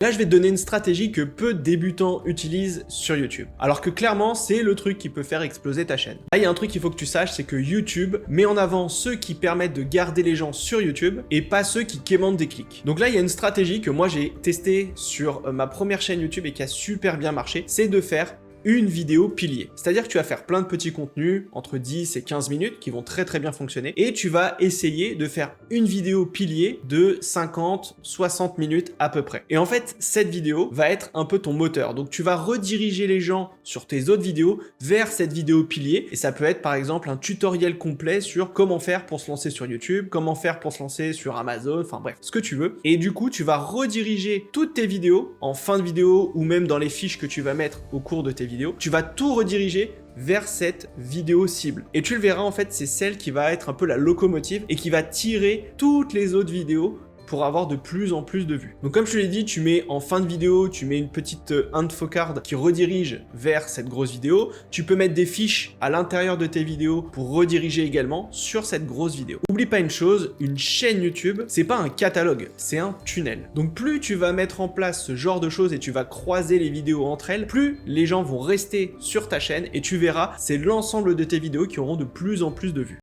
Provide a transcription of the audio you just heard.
Là, je vais te donner une stratégie que peu de débutants utilisent sur YouTube. Alors que clairement, c'est le truc qui peut faire exploser ta chaîne. Là, il y a un truc qu'il faut que tu saches, c'est que YouTube met en avant ceux qui permettent de garder les gens sur YouTube et pas ceux qui quémandent des clics. Donc là, il y a une stratégie que moi j'ai testée sur ma première chaîne YouTube et qui a super bien marché, c'est de faire une vidéo pilier. C'est-à-dire que tu vas faire plein de petits contenus entre 10 et 15 minutes qui vont très bien fonctionner et tu vas essayer de faire une vidéo pilier de 50-60 minutes à peu près. Et en fait, cette vidéo va être un peu ton moteur. Donc tu vas rediriger les gens sur tes autres vidéos vers cette vidéo pilier et ça peut être par exemple un tutoriel complet sur comment faire pour se lancer sur YouTube, comment faire pour se lancer sur Amazon, enfin bref, ce que tu veux. Et du coup, tu vas rediriger toutes tes vidéos en fin de vidéo ou même dans les fiches que tu vas mettre au cours de tes vidéos, tu vas tout rediriger vers cette vidéo cible. Et tu le verras, en fait, c'est celle qui va être un peu la locomotive et qui va tirer toutes les autres vidéos pour avoir de plus en plus de vues. Donc comme je te l'ai dit, tu mets en fin de vidéo, tu mets une petite infocard qui redirige vers cette grosse vidéo. Tu peux mettre des fiches à l'intérieur de tes vidéos pour rediriger également sur cette grosse vidéo. Oublie pas une chose, une chaîne YouTube, c'est pas un catalogue, c'est un tunnel. Donc plus tu vas mettre en place ce genre de choses et tu vas croiser les vidéos entre elles, plus les gens vont rester sur ta chaîne et tu verras, c'est l'ensemble de tes vidéos qui auront de plus en plus de vues.